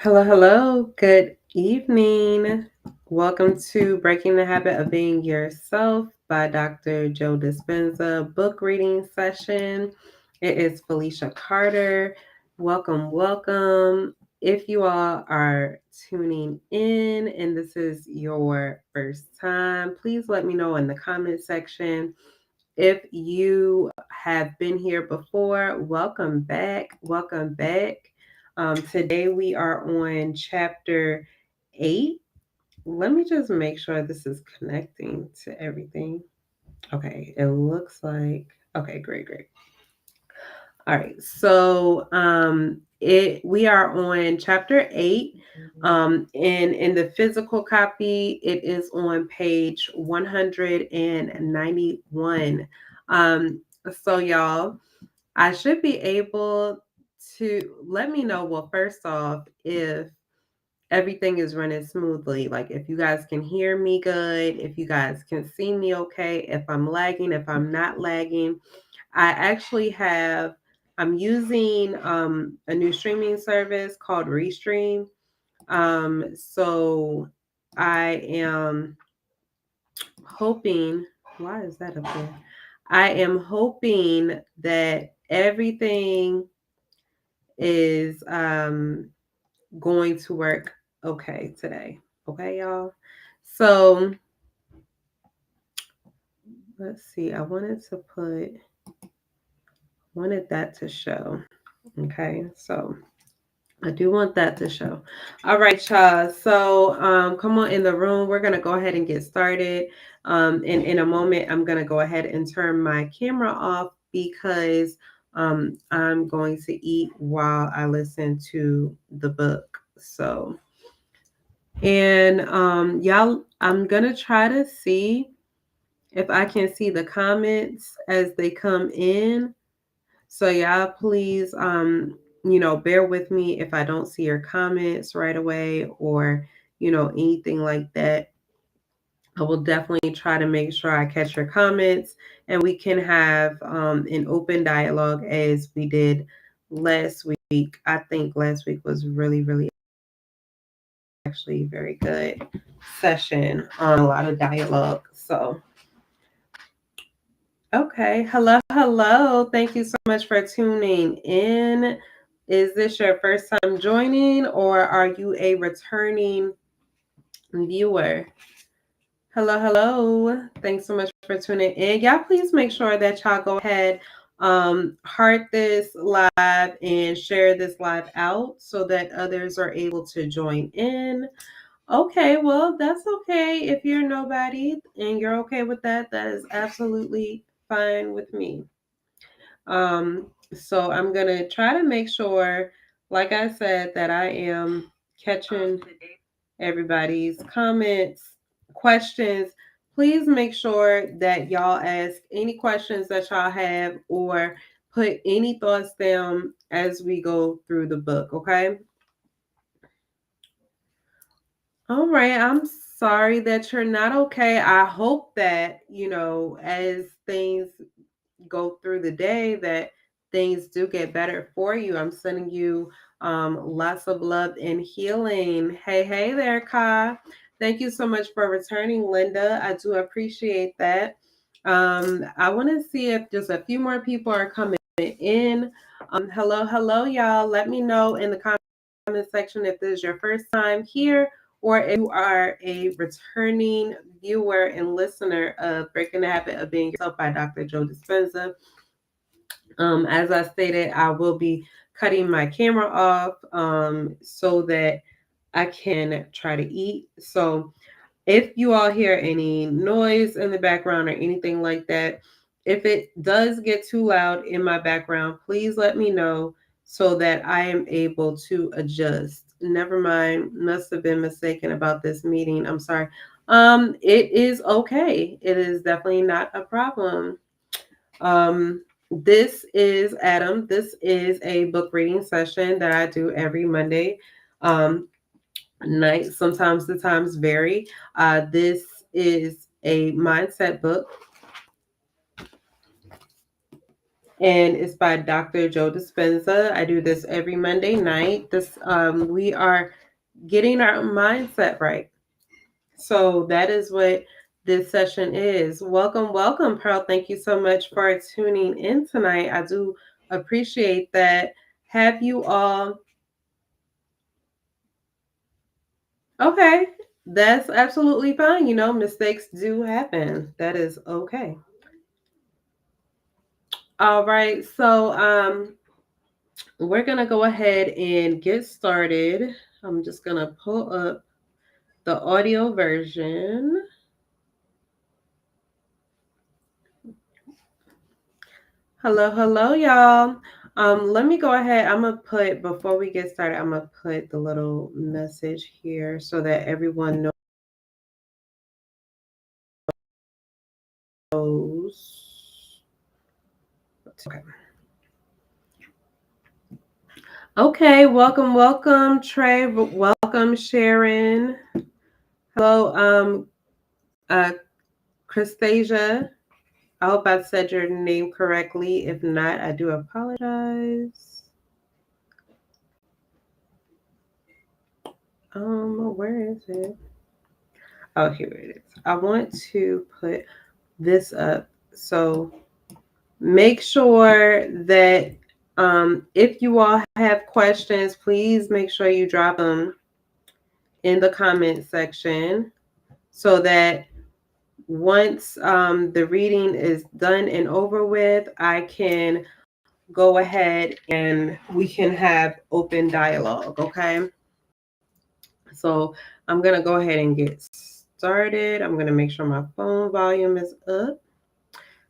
Hello, hello. Good evening. Welcome to Breaking the Habit of Being Yourself by Dr. Joe Dispenza book reading session. It is Felicia Carter. Welcome, welcome. If you all are tuning in and this is your first time, please let me know in the comment section. If you have been here before, welcome back. Welcome back. Today we are on chapter 8. Let me just make sure this is connecting to everything. Okay, it looks like okay, great, great. All right, so it we are on chapter 8. And in the physical copy, it is on page 191. Um, so y'all, I should be able to let me know. Well, first off, if everything is running smoothly, like if you guys can hear me good, if you guys can see me okay, if I'm lagging, if I'm not lagging. I actually I'm using a new streaming service called Restream. So I am hoping, why is that up there? I am hoping that everything is going to work okay today. Okay, y'all. So let's see. Wanted that to show. Okay, so I do want that to show. All right, y'all. So come on in the room. We're gonna go ahead and get started. And in a moment, I'm gonna go ahead and turn my camera off because I'm going to eat while I listen to the book. So and y'all, I'm gonna try to see if I can see the comments as they come in. So y'all please bear with me if I don't see your comments right away or anything like that. I will definitely try to make sure I catch your comments and we can have an open dialogue as we did last week. I think last week was really, really actually very good session on a lot of dialogue. So okay. Hello, hello. Thank you so much for tuning in. Is this your first time joining or are you a returning viewer? Hello, hello. Thanks so much for tuning in. Y'all please make sure that y'all go ahead, heart this live and share this live out so that others are able to join in. Okay, well, that's okay. If you're nobody and you're okay with that, that is absolutely fine with me. So I'm gonna try to make sure, like I said, that I am catching everybody's comments, questions. Please make sure that y'all ask any questions that y'all have or put any thoughts down as we go through the book, okay? All right, I'm sorry that you're not okay. I hope that, as things go through the day that things do get better for you. I'm sending you lots of love and healing. Hey there, Ka. Thank you so much for returning, Linda. I do appreciate that. I want to see if just a few more people are coming in. Hello, hello, y'all. Let me know in the comment section if this is your first time here or if you are a returning viewer and listener of Breaking the Habit of Being Yourself by Dr. Joe Dispenza. As I stated, I will be cutting my camera off so that I can try to eat. So if you all hear any noise in the background or anything like that, if it does get too loud in my background, please let me know so that I am able to adjust. Never mind, must have been mistaken about this meeting. I'm sorry. It is okay. It is definitely not a problem. This is Adam. This is a book reading session that I do every Monday night. Sometimes the times vary. This is a mindset book. and it's by Dr. Joe Dispenza. I do this every Monday night. This we are getting our mindset right. So that is what this session is. Welcome, welcome, Pearl. Thank you so much for tuning in tonight. I do appreciate that. Have you all? Okay, that's absolutely fine. You know, mistakes do happen. That is okay. All right, so we're gonna go ahead and get started. I'm just gonna pull up the audio version. Hello, hello, y'all. Let me go ahead. I'm gonna put before we get started. I'm gonna put the little message here so that everyone knows. Okay. Okay. Welcome, welcome, Trey. Welcome, Sharon. Hello, uh, Christasia. I hope I said your name correctly. If not, I do apologize. Where is it? Oh, here it is. I want to put this up. So make sure that if you all have questions, please make sure you drop them in the comment section so that once the reading is done and over with, I can go ahead and we can have open dialogue, okay? So I'm going to go ahead and get started. I'm going to make sure my phone volume is up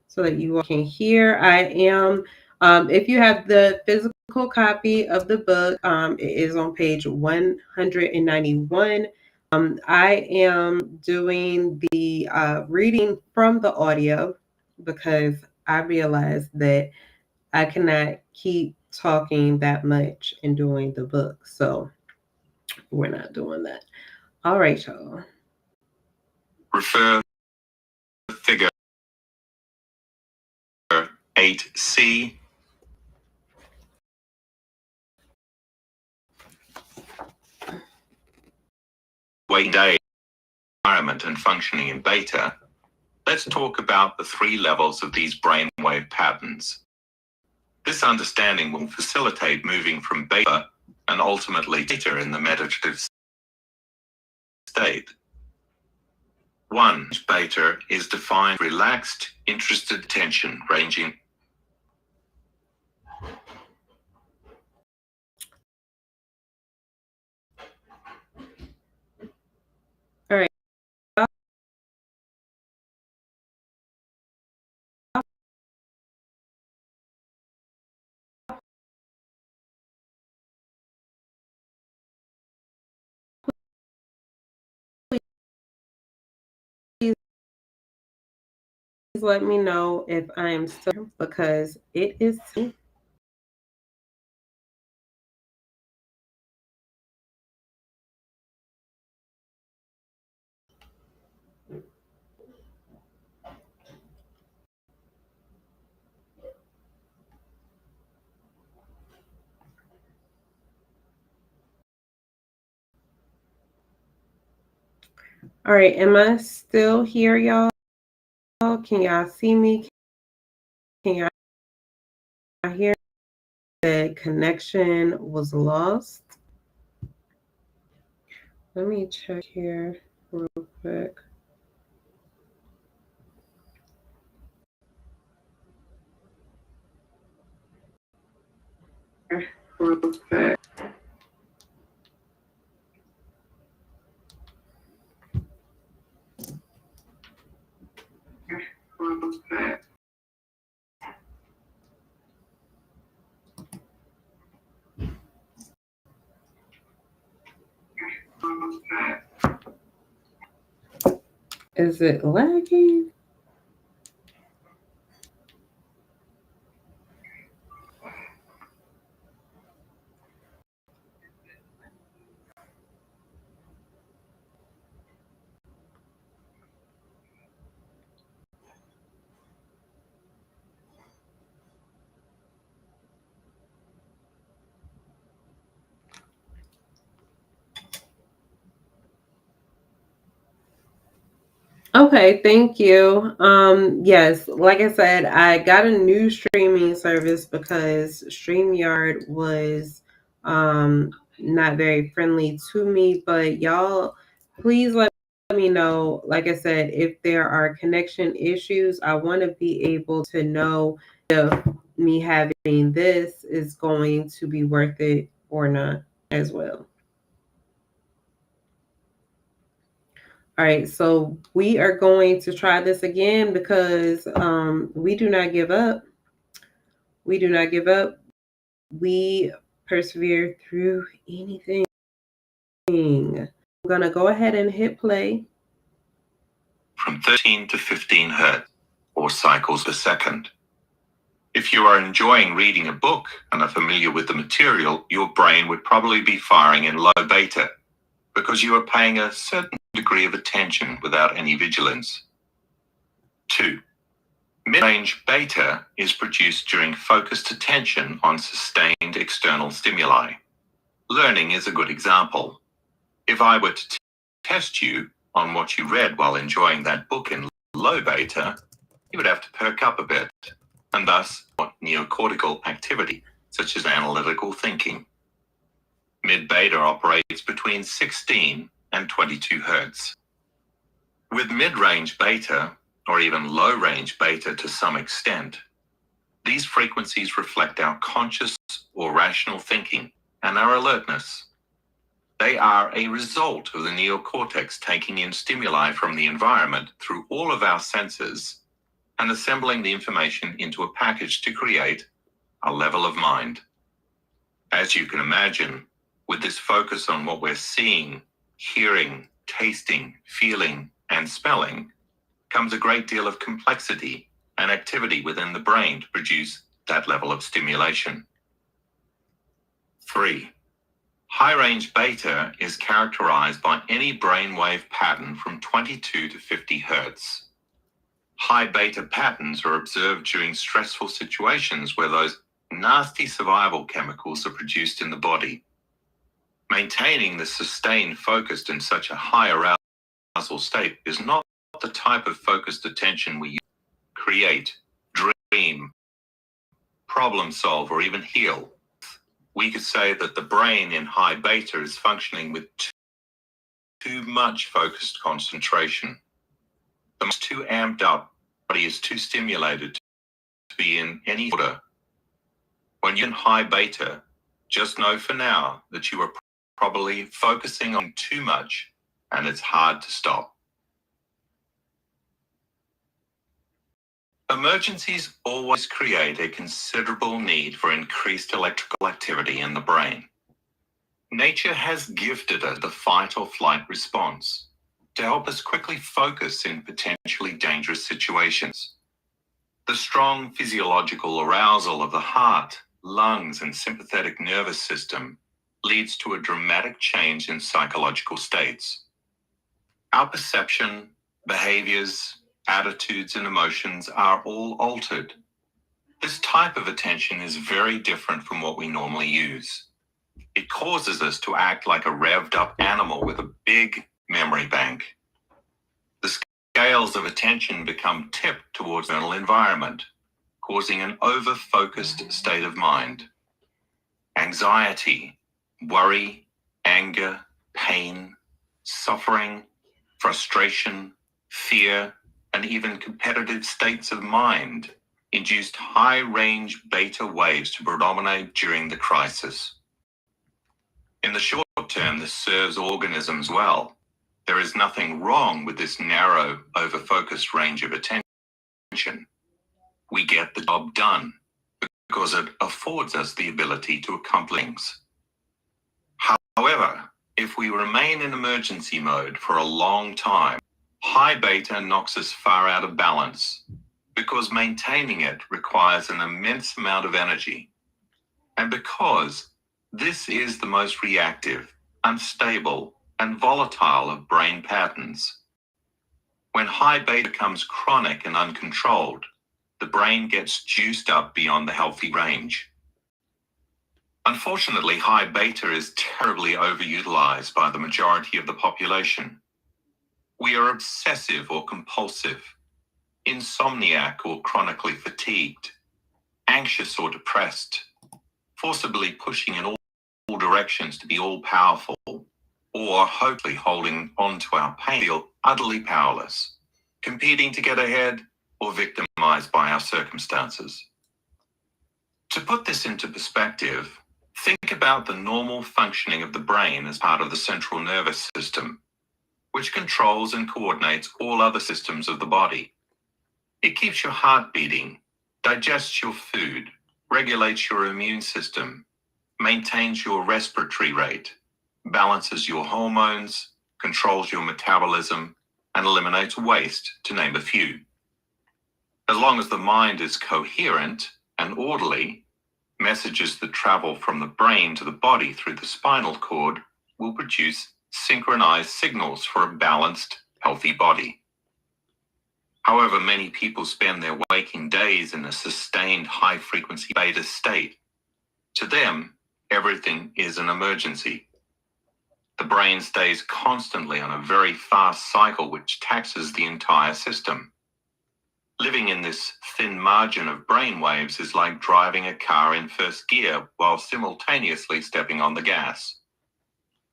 so that you all can hear. I am, if you have the physical copy of the book, it is on page 191. I am doing the reading from the audio because I realized that I cannot keep talking that much and doing the book. So we're not doing that. All right, y'all. Refer figure 8C. Way day, environment and functioning in beta. Let's talk about the three levels of these brainwave patterns. This understanding will facilitate moving from beta and ultimately theta in the meditative state. 1. Beta is defined relaxed, interested attention ranging. All right. Please let me know if I am still because it is. All right. Am I still here, y'all? Can y'all see me? Can y'all hear? The connection was lost. Let me check here real quick. Real quick. Real quick. Is it lagging? Okay, thank you. Yes, like I said, I got a new streaming service because StreamYard was not very friendly to me, but y'all please let me know, like I said, if there are connection issues. I want to be able to know if me having this is going to be worth it or not as well. All right, so we are going to try this again because we do not give up. We do not give up. We persevere through anything. I'm going to go ahead and hit play. From 13 to 15 hertz, or cycles per second. If you are enjoying reading a book and are familiar with the material, your brain would probably be firing in low beta because you are paying a certain degree of attention without any vigilance. 2. Mid-range beta is produced during focused attention on sustained external stimuli. Learning is a good example. If I were to test you on what you read while enjoying that book in low beta, you would have to perk up a bit, and thus neocortical activity, such as analytical thinking. Mid-beta operates between 16 and 22 hertz. With mid-range beta, or even low-range beta to some extent, these frequencies reflect our conscious or rational thinking and our alertness. They are a result of the neocortex taking in stimuli from the environment through all of our senses and assembling the information into a package to create a level of mind. As you can imagine, with this focus on what we're seeing, hearing, tasting, feeling, and smelling, comes a great deal of complexity and activity within the brain to produce that level of stimulation. 3. High-range beta is characterized by any brainwave pattern from 22 to 50 hertz. High beta patterns are observed during stressful situations where those nasty survival chemicals are produced in the body. Maintaining the sustained focus in such a high arousal state is not the type of focused attention we create, dream, problem solve, or even heal. We could say that the brain in high beta is functioning with too much focused concentration. The most too amped up body is too stimulated to be in any order. When you're in high beta, just know for now that you are probably focusing on too much and it's hard to stop. Emergencies always create a considerable need for increased electrical activity in the brain. Nature has gifted us the fight or flight response to help us quickly focus in potentially dangerous situations. The strong physiological arousal of the heart, lungs, and sympathetic nervous system leads to a dramatic change in psychological states. Our perception, behaviors, attitudes, and emotions are all altered. This type of attention is very different from what we normally use. It causes us to act like a revved up animal with a big memory bank. The scales of attention become tipped towards the external environment, causing an over-focused state of mind. Anxiety, worry, anger, pain, suffering, frustration, fear, and even competitive states of mind induced high-range beta waves to predominate during the crisis. In the short term, this serves organisms well. There is nothing wrong with this narrow, over-focused range of attention. We get the job done because it affords us the ability to accomplish things. However, if we remain in emergency mode for a long time, high beta knocks us far out of balance because maintaining it requires an immense amount of energy. And because this is the most reactive, unstable, and volatile of brain patterns. When high beta becomes chronic and uncontrolled, the brain gets juiced up beyond the healthy range. Unfortunately, high beta is terribly overutilized by the majority of the population. We are obsessive or compulsive, insomniac or chronically fatigued, anxious or depressed, forcibly pushing in all directions to be all powerful, or hopefully holding on to our pain, feel utterly powerless, competing to get ahead, or victimized by our circumstances. To put this into perspective, think about the normal functioning of the brain as part of the central nervous system, which controls and coordinates all other systems of the body. It keeps your heart beating, digests your food, regulates your immune system, maintains your respiratory rate, balances your hormones, controls your metabolism, and eliminates waste, to name a few. As long as the mind is coherent and orderly, messages that travel from the brain to the body through the spinal cord will produce synchronized signals for a balanced, healthy body. However, many people spend their waking days in a sustained high-frequency beta state. To them, everything is an emergency. The brain stays constantly on a very fast cycle which taxes the entire system. Living in this thin margin of brain waves is like driving a car in first gear while simultaneously stepping on the gas.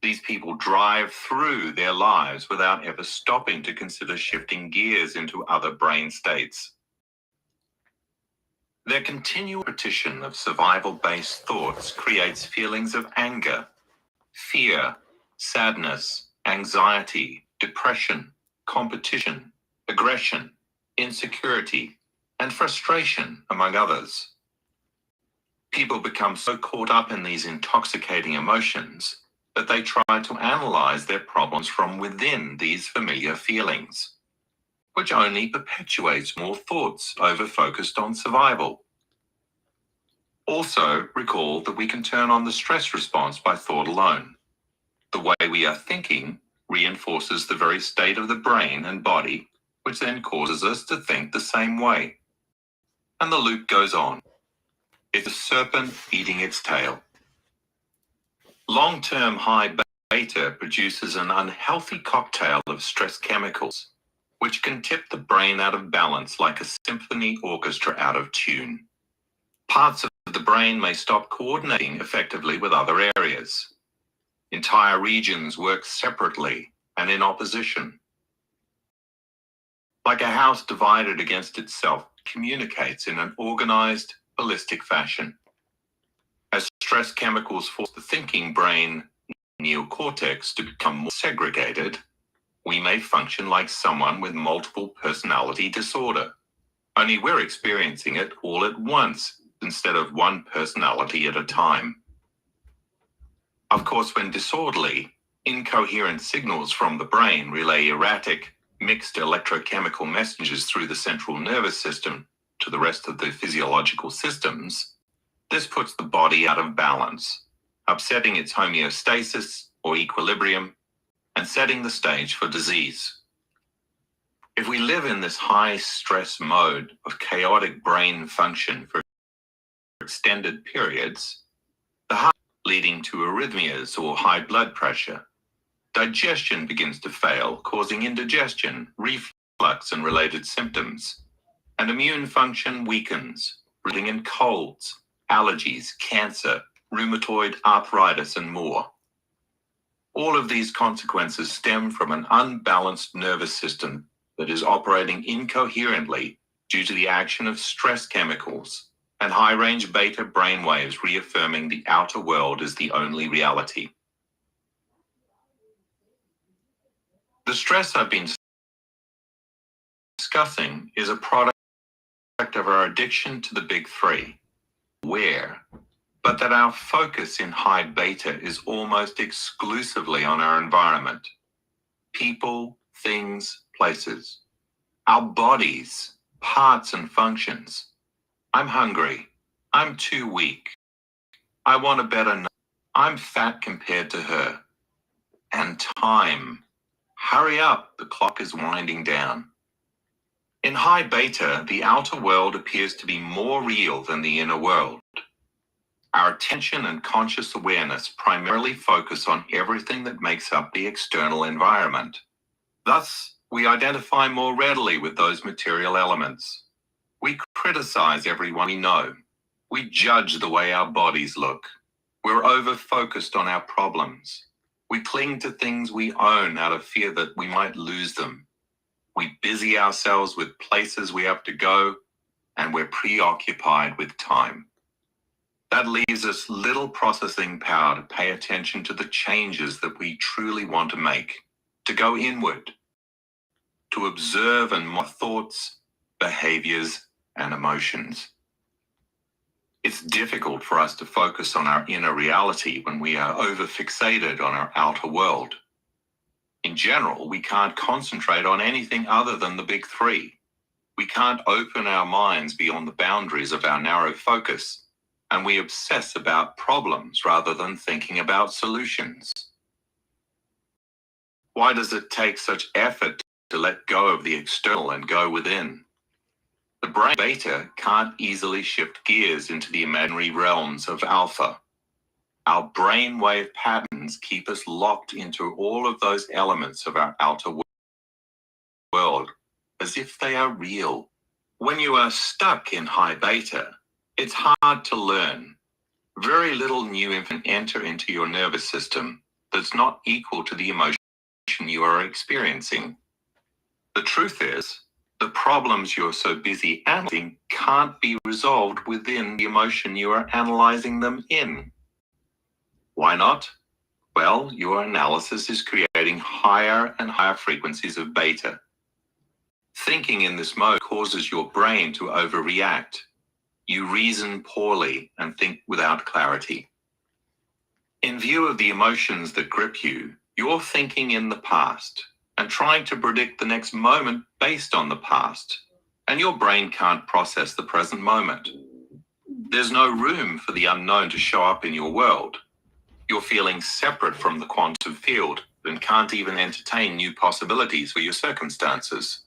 These people drive through their lives without ever stopping to consider shifting gears into other brain states. Their continual repetition of survival-based thoughts creates feelings of anger, fear, sadness, anxiety, depression, competition, aggression, insecurity, and frustration, among others. People become so caught up in these intoxicating emotions that they try to analyze their problems from within these familiar feelings, which only perpetuates more thoughts over-focused on survival. Also, recall that we can turn on the stress response by thought alone. The way we are thinking reinforces the very state of the brain and body, which then causes us to think the same way. And the loop goes on. It's a serpent eating its tail. Long-term high beta produces an unhealthy cocktail of stress chemicals, which can tip the brain out of balance like a symphony orchestra out of tune. Parts of the brain may stop coordinating effectively with other areas. Entire regions work separately and in opposition. Like a house divided against itself, it communicates in an organized, holistic fashion. As stress chemicals force the thinking brain neocortex to become more segregated, we may function like someone with multiple personality disorder. Only we're experiencing it all at once instead of one personality at a time. Of course, when disorderly, incoherent signals from the brain relay erratic, mixed electrochemical messages through the central nervous system to the rest of the physiological systems, this puts the body out of balance, upsetting its homeostasis or equilibrium and setting the stage for disease. If we live in this high stress mode of chaotic brain function for extended periods, the heart leading to arrhythmias or high blood pressure, digestion begins to fail, causing indigestion, reflux, and related symptoms, and immune function weakens, resulting in colds, allergies, cancer, rheumatoid arthritis, and more. All of these consequences stem from an unbalanced nervous system that is operating incoherently due to the action of stress chemicals and high-range beta brainwaves reaffirming the outer world is the only reality. The stress I've been discussing is a product of our addiction to the big three, but that our focus in high beta is almost exclusively on our environment, people, things, places, our bodies, parts and functions. I'm hungry. I'm too weak. I want a better night. I'm fat compared to her. And time. Hurry up, the clock is winding down. In high beta, the outer world appears to be more real than the inner world. Our attention and conscious awareness primarily focus on everything that makes up the external environment. Thus, we identify more readily with those material elements. We criticize everyone we know. We judge the way our bodies look. We're over-focused on our problems. We cling to things we own out of fear that we might lose them. We busy ourselves with places we have to go, and we're preoccupied with time. That leaves us little processing power to pay attention to the changes that we truly want to make, to go inward, to observe and monitor thoughts, behaviors, and emotions. It's difficult for us to focus on our inner reality when we are over-fixated on our outer world. In general, we can't concentrate on anything other than the big three. We can't open our minds beyond the boundaries of our narrow focus, and we obsess about problems rather than thinking about solutions. Why does it take such effort to let go of the external and go within? The brain beta can't easily shift gears into the imaginary realms of alpha. Our brainwave patterns keep us locked into all of those elements of our outer world as if they are real. When you are stuck in high beta, it's hard to learn. Very little new information enter into your nervous system that's not equal to the emotion you are experiencing. The truth is, the problems you're so busy analyzing can't be resolved within the emotion you are analyzing them in. Why not? Well, your analysis is creating higher and higher frequencies of beta. Thinking in this mode causes your brain to overreact. You reason poorly and think without clarity. In view of the emotions that grip you, you're thinking in the past and trying to predict the next moment based on the past, and your brain can't process the present moment. There's no room for the unknown to show up in your world. You're feeling separate from the quantum field and can't even entertain new possibilities for your circumstances.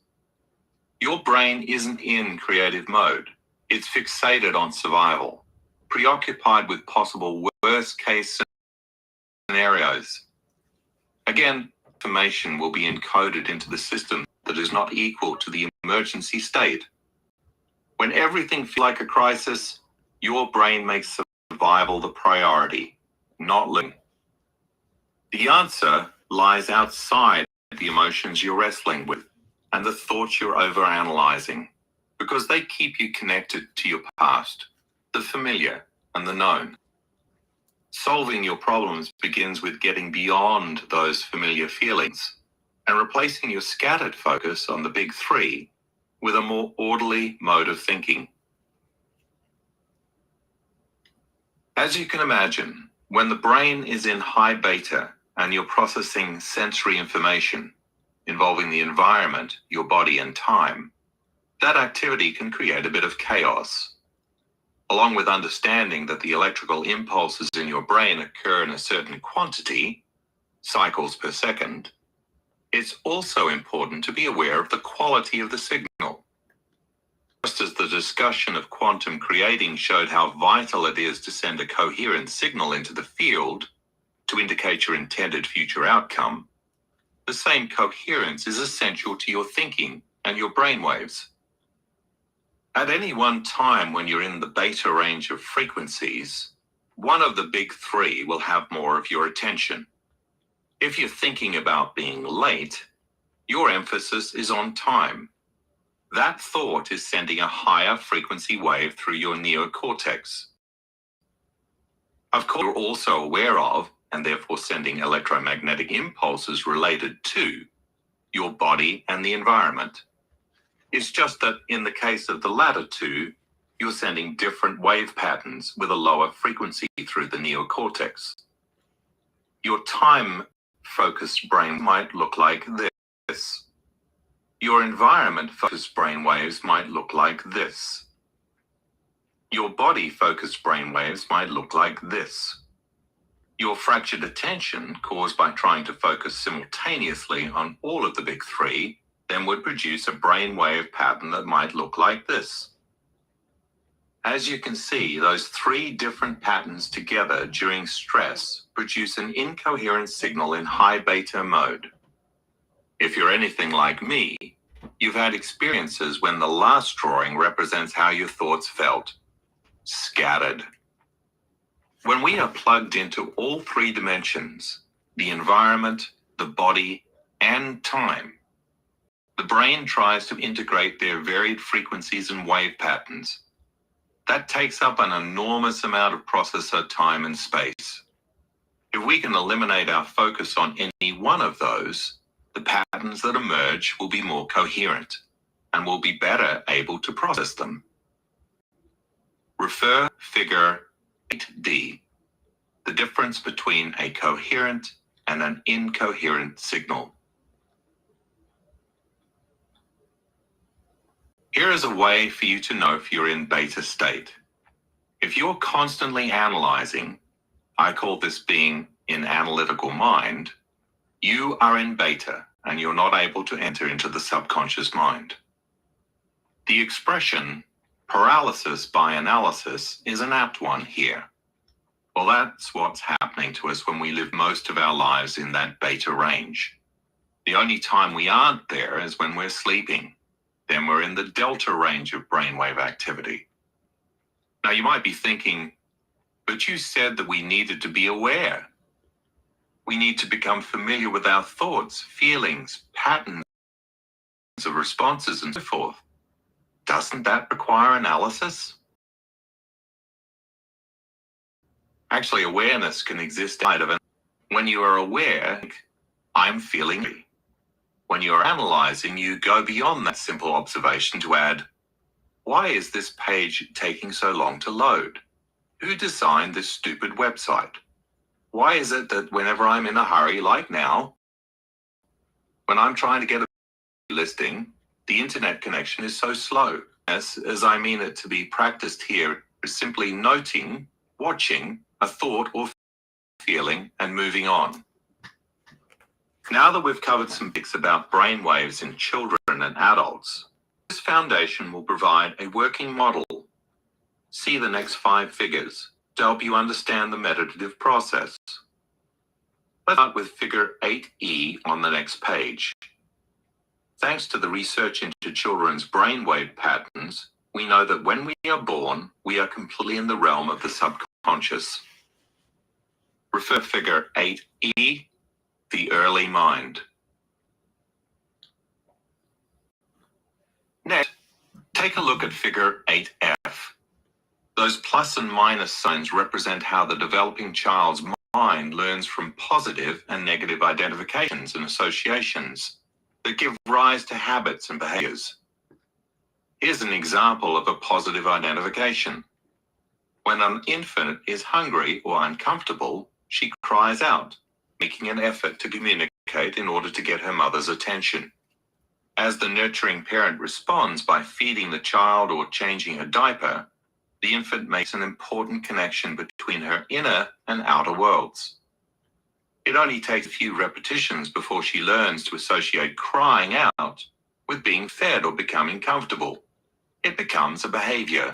Your brain isn't in creative mode. It's fixated on survival, preoccupied with possible worst-case scenarios. Again, information will be encoded into the system that is not equal to the emergency state. When everything feels like a crisis, your brain makes survival the priority, not living. The answer lies outside the emotions you're wrestling with and the thoughts you're overanalyzing, because they keep you connected to your past, the familiar, and the known. Solving your problems begins with getting beyond those familiar feelings and replacing your scattered focus on the big three with a more orderly mode of thinking. As you can imagine, when the brain is in high beta and you're processing sensory information involving the environment, your body, and time, that activity can create a bit of chaos. Along with understanding that the electrical impulses in your brain occur in a certain quantity, cycles per second, it's also important to be aware of the quality of the signal. Just as the discussion of quantum creating showed how vital it is to send a coherent signal into the field to indicate your intended future outcome, the same coherence is essential to your thinking and your brainwaves. At any one time when you're in the beta range of frequencies, one of the big three will have more of your attention. If you're thinking about being late, your emphasis is on time. That thought is sending a higher frequency wave through your neocortex. Of course, you're also aware of, and therefore sending electromagnetic impulses related to, your body and the environment. It's just that in the case of the latter two, you're sending different wave patterns with a lower frequency through the neocortex. Your time-focused brain might look like this. Your environment-focused brainwaves might look like this. Your body-focused brainwaves might look like this. Your fractured attention, caused by trying to focus simultaneously on all of the big three, then would produce a brainwave pattern that might look like this. As you can see, those three different patterns together during stress produce an incoherent signal in high beta mode. If you're anything like me, you've had experiences when the last drawing represents how your thoughts felt, scattered. When we are plugged into all three dimensions, the environment, the body, and time, the brain tries to integrate their varied frequencies and wave patterns. That takes up an enormous amount of processor time and space. If we can eliminate our focus on any one of those, the patterns that emerge will be more coherent and we'll be better able to process them. Refer figure 8D, the difference between a coherent and an incoherent signal. Here is a way for you to know if you're in beta state. If you're constantly analyzing, I call this being in analytical mind, you are in beta and you're not able to enter into the subconscious mind. The expression paralysis by analysis is an apt one here. Well, that's what's happening to us when we live most of our lives in that beta range. The only time we aren't there is when we're sleeping. Then we're in the delta range of brainwave activity. Now you might be thinking, but you said that we needed to be aware. We need to become familiar with our thoughts, feelings, patterns of responses, and so forth. Doesn't that require analysis? Actually, awareness can exist outside of it. When you are aware, I'm feeling. When you are analyzing, you go beyond that simple observation to add, why is this page taking so long to load? Who designed this stupid website? Why is it that whenever I'm in a hurry, like now, when I'm trying to get a listing, the internet connection is so slow? As I mean it to be practiced here is simply noting, watching a thought or feeling and moving on. Now that we've covered some bits about brainwaves in children and adults, this foundation will provide a working model. See the next 5 figures to help you understand the meditative process. Let's start with figure 8E on the next page. Thanks to the research into children's brainwave patterns, we know that when we are born, we are completely in the realm of the subconscious. Refer figure 8E, the early mind. Next, take a look at figure 8F. Those plus and minus signs represent how the developing child's mind learns from positive and negative identifications and associations that give rise to habits and behaviors. Here's an example of a positive identification. When an infant is hungry or uncomfortable, she cries out, making an effort to communicate in order to get her mother's attention. As the nurturing parent responds by feeding the child or changing a diaper, the infant makes an important connection between her inner and outer worlds. It only takes a few repetitions before she learns to associate crying out with being fed or becoming comfortable. It becomes a behavior.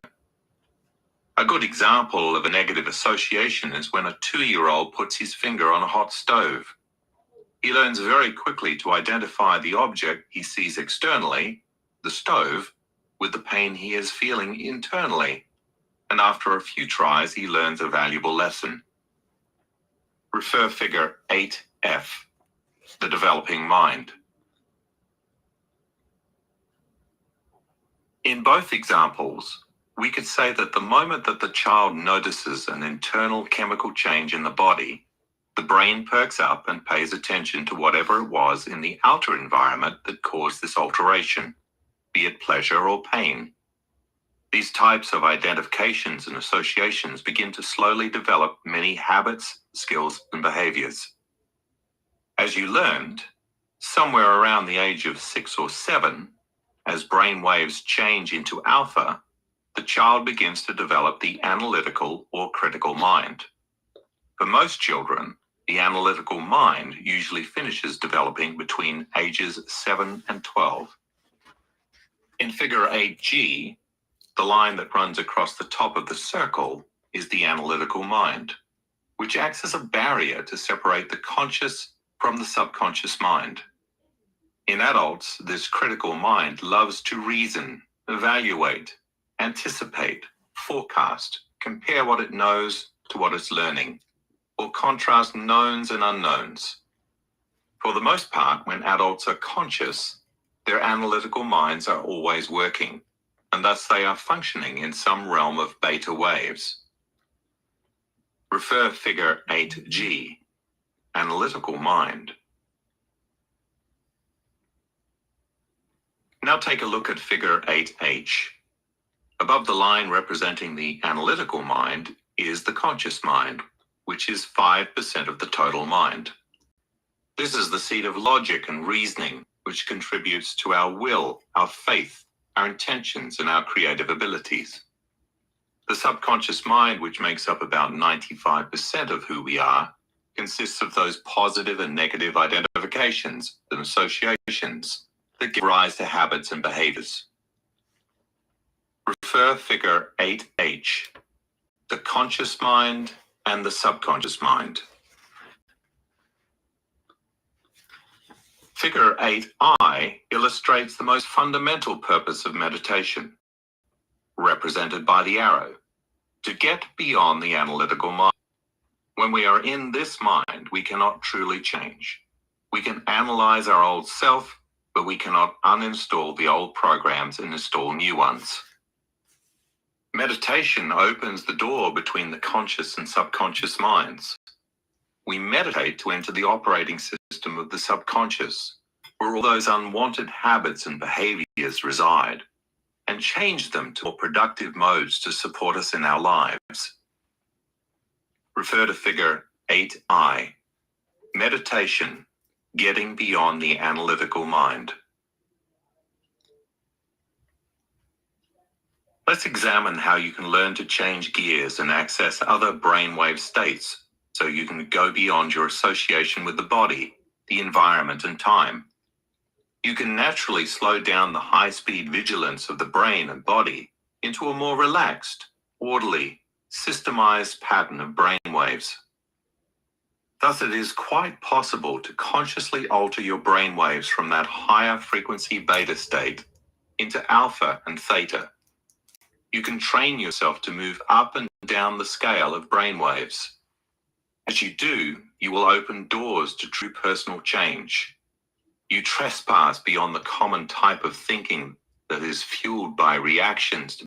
A good example of a negative association is when a 2-year-old puts his finger on a hot stove. He learns very quickly to identify the object he sees externally, the stove, with the pain he is feeling internally. And after a few tries, he learns a valuable lesson. Refer figure 8F, the developing mind. In both examples, we could say that the moment that the child notices an internal chemical change in the body, the brain perks up and pays attention to whatever it was in the outer environment that caused this alteration, be it pleasure or pain. These types of identifications and associations begin to slowly develop many habits, skills, and behaviors. As you learned, somewhere around the age of 6 or 7, as brain waves change into alpha, the child begins to develop the analytical or critical mind. For most children, the analytical mind usually finishes developing between ages 7 and 12. In figure 8G, the line that runs across the top of the circle is the analytical mind, which acts as a barrier to separate the conscious from the subconscious mind. In adults, this critical mind loves to reason, evaluate, anticipate, forecast, compare what it knows to what it's learning, or contrast knowns and unknowns. For the most part, when adults are conscious, their analytical minds are always working, and thus they are functioning in some realm of beta waves. Refer Figure 8G, Analytical Mind. Now take a look at Figure 8H. Above the line representing the analytical mind is the conscious mind, which is 5% of the total mind. This is the seat of logic and reasoning, which contributes to our will, our faith, our intentions, and our creative abilities. The subconscious mind, which makes up about 95% of who we are, consists of those positive and negative identifications and associations that give rise to habits and behaviors. Refer Figure 8H, the conscious mind and the subconscious mind. Figure 8I illustrates the most fundamental purpose of meditation, represented by the arrow, to get beyond the analytical mind. When we are in this mind, we cannot truly change. We can analyze our old self, but we cannot uninstall the old programs and install new ones. Meditation opens the door between the conscious and subconscious minds. We meditate to enter the operating system of the subconscious, where all those unwanted habits and behaviors reside, and change them to more productive modes to support us in our lives. Refer to Figure 8I, Meditation, Getting Beyond the Analytical Mind. Let's examine how you can learn to change gears and access other brainwave states so you can go beyond your association with the body, the environment, and time. You can naturally slow down the high-speed vigilance of the brain and body into a more relaxed, orderly, systemized pattern of brainwaves. Thus, it is quite possible to consciously alter your brainwaves from that higher frequency beta state into alpha and theta. You can train yourself to move up and down the scale of brainwaves. As you do, you will open doors to true personal change. You trespass beyond the common type of thinking that is fueled by reactions to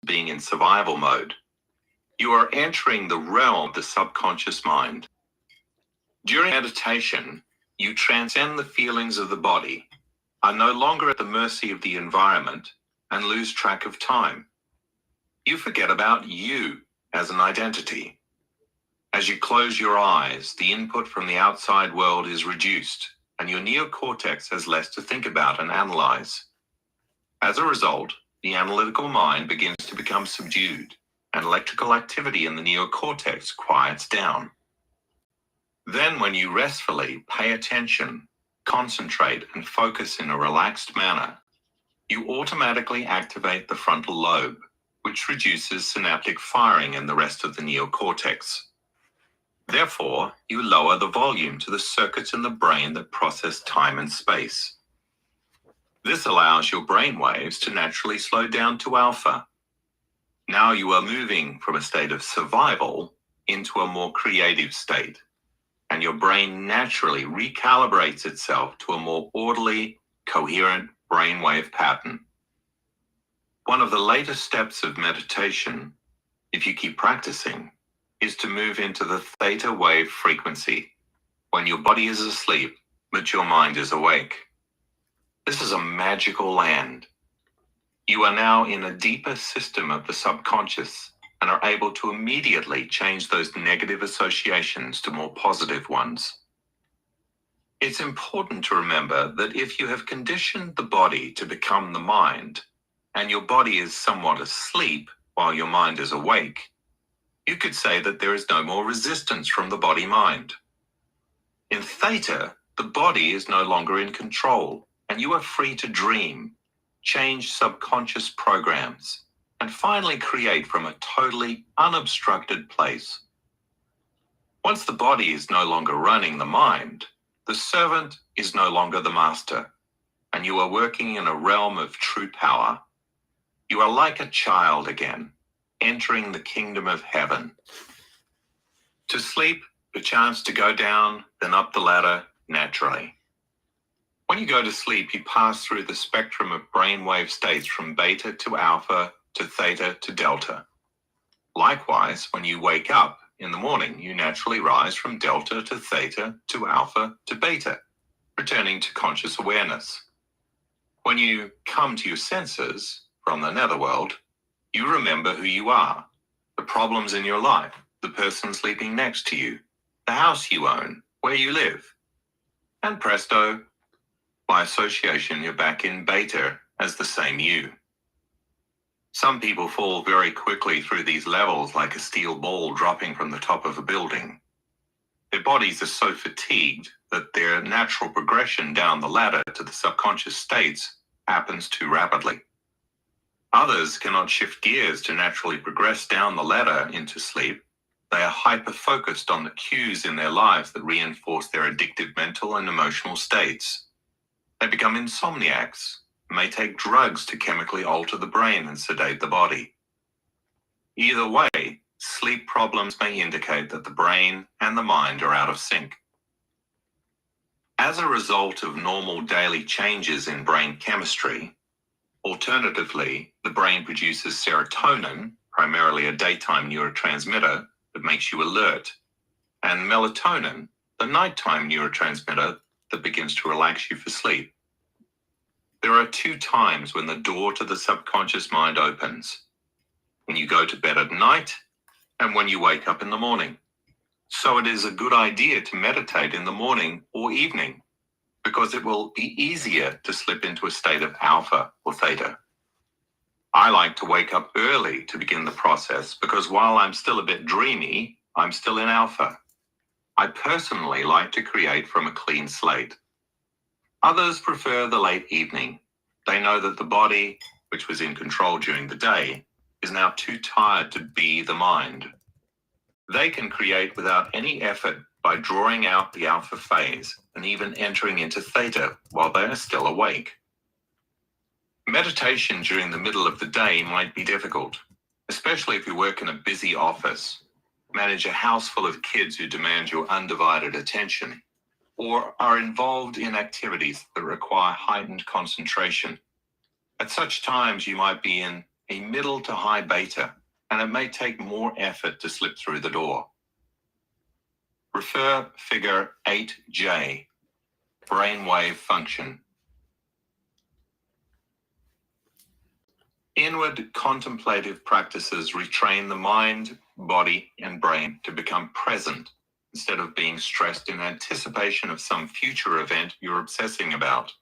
being in survival mode. You are entering the realm of the subconscious mind. During meditation, you transcend the feelings of the body, are no longer at the mercy of the environment, and lose track of time. You forget about you as an identity. As you close your eyes, the input from the outside world is reduced, and your neocortex has less to think about and analyze. As a result, the analytical mind begins to become subdued, and electrical activity in the neocortex quiets down. Then, when you restfully pay attention, concentrate, and focus in a relaxed manner, you automatically activate the frontal lobe, which reduces synaptic firing in the rest of the neocortex. Therefore, you lower the volume to the circuits in the brain that process time and space. This allows your brain waves to naturally slow down to alpha. Now you are moving from a state of survival into a more creative state, and your brain naturally recalibrates itself to a more orderly, coherent brainwave pattern. One of the latest steps of meditation, if you keep practicing, is to move into the theta wave frequency, when your body is asleep, but your mind is awake. This is a magical land. You are now in a deeper system of the subconscious and are able to immediately change those negative associations to more positive ones. It's important to remember that if you have conditioned the body to become the mind, and your body is somewhat asleep while your mind is awake, you could say that there is no more resistance from the body-mind. In theta, the body is no longer in control, and you are free to dream, change subconscious programs, and finally create from a totally unobstructed place. Once the body is no longer running the mind, The servant is no longer the master, and you are working in a realm of true power. You are like a child again, entering the kingdom of heaven. To sleep, a chance to go down, then up the ladder naturally. When you go to sleep, you pass through the spectrum of brainwave states from beta to alpha to theta to delta. Likewise, when you wake up in the morning, you naturally rise from delta to theta to alpha to beta, returning to conscious awareness. When you come to your senses from the netherworld, you remember who you are, the problems in your life, the person sleeping next to you, the house you own, where you live. And presto, by association, you're back in beta as the same you. Some people fall very quickly through these levels like a steel ball dropping from the top of a building. Their bodies are so fatigued that their natural progression down the ladder to the subconscious states happens too rapidly. Others cannot shift gears to naturally progress down the ladder into sleep. They are hyper-focused on the cues in their lives that reinforce their addictive mental and emotional states. They become insomniacs, may take drugs to chemically alter the brain and sedate the body. Either way, sleep problems may indicate that the brain and the mind are out of sync. As a result of normal daily changes in brain chemistry, alternatively, the brain produces serotonin, primarily a daytime neurotransmitter that makes you alert, and melatonin, the nighttime neurotransmitter that begins to relax you for sleep. There are two times when the door to the subconscious mind opens: when you go to bed at night and when you wake up in the morning. So it is a good idea to meditate in the morning or evening, because it will be easier to slip into a state of alpha or theta. I like to wake up early to begin the process because while I'm still a bit dreamy, I'm still in alpha. I personally like to create from a clean slate. Others prefer the late evening. They know that the body, which was in control during the day, is now too tired to be the mind. They can create without any effort by drawing out the alpha phase and even entering into theta while they are still awake. Meditation during the middle of the day might be difficult, especially if you work in a busy office, manage a house full of kids who demand your undivided attention, or are involved in activities that require heightened concentration. At such times, you might be in a middle to high beta, and it may take more effort to slip through the door. Refer figure 8J, brainwave function. Inward contemplative practices retrain the mind, body, and brain to become present instead of being stressed in anticipation of some future event you're obsessing about.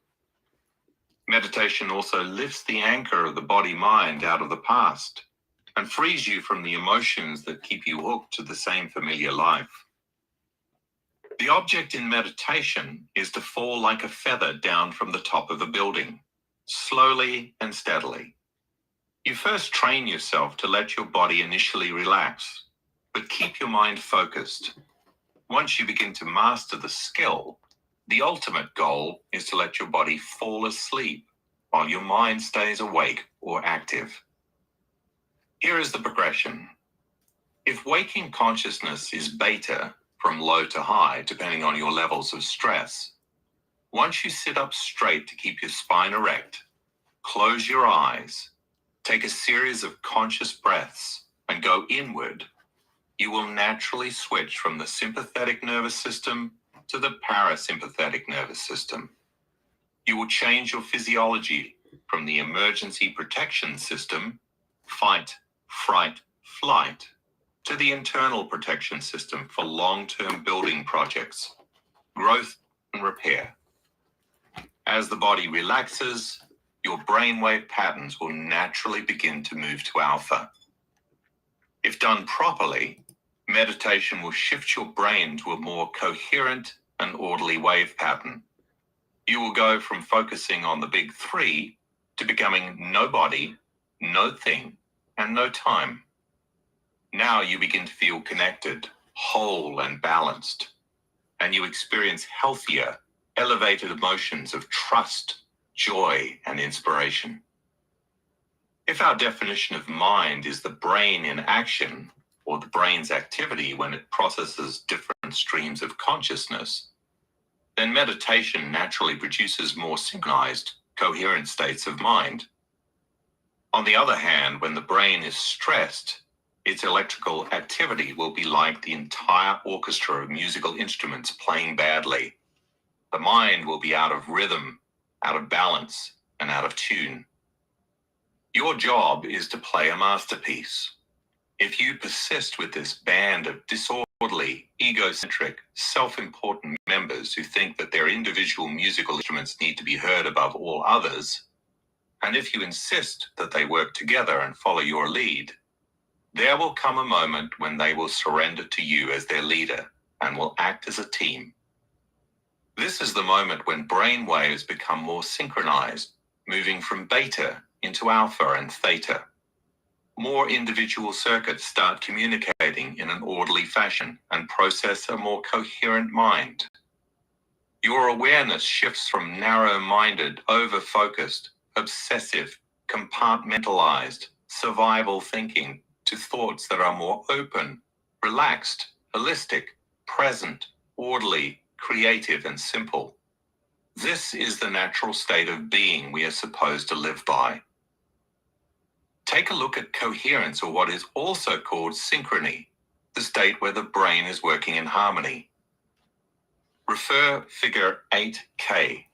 Meditation also lifts the anchor of the body-mind out of the past and frees you from the emotions that keep you hooked to the same familiar life. The object in meditation is to fall like a feather down from the top of a building, slowly and steadily. You first train yourself to let your body initially relax, but keep your mind focused. Once you begin to master the skill, the ultimate goal is to let your body fall asleep while your mind stays awake or active. Here is the progression. If waking consciousness is beta, from low to high, depending on your levels of stress, once you sit up straight to keep your spine erect, close your eyes, take a series of conscious breaths, and go inward, you will naturally switch from the sympathetic nervous system to the parasympathetic nervous system. You will change your physiology from the emergency protection system, fight, fright, flight, to the internal protection system for long-term building projects, growth and repair. As the body relaxes, your brainwave patterns will naturally begin to move to alpha. If done properly, meditation will shift your brain to a more coherent and orderly wave pattern. You will go from focusing on the big three to becoming no body, no thing, and no time. Now you begin to feel connected, whole, and balanced. and you experience healthier, elevated emotions of trust, joy, and inspiration. If our definition of mind is the brain in action, or the brain's activity when it processes different streams of consciousness, then meditation naturally produces more synchronized, coherent states of mind. On the other hand, when the brain is stressed, its electrical activity will be like the entire orchestra of musical instruments playing badly. The mind will be out of rhythm, out of balance, and out of tune. Your job is to play a masterpiece. If you persist with this band of disorderly, egocentric, self-important members who think that their individual musical instruments need to be heard above all others, and if you insist that they work together and follow your lead, there will come a moment when they will surrender to you as their leader and will act as a team. This is the moment when brain waves become more synchronized, moving from beta into alpha and theta. More individual circuits start communicating in an orderly fashion and process a more coherent mind. Your awareness shifts from narrow-minded, over-focused, obsessive, compartmentalized, survival thinking to thoughts that are more open, relaxed, holistic, present, orderly, creative, and simple. This is the natural state of being we are supposed to live by. Take a look at coherence, or what is also called synchrony, the state where the brain is working in harmony. Refer Figure 8K.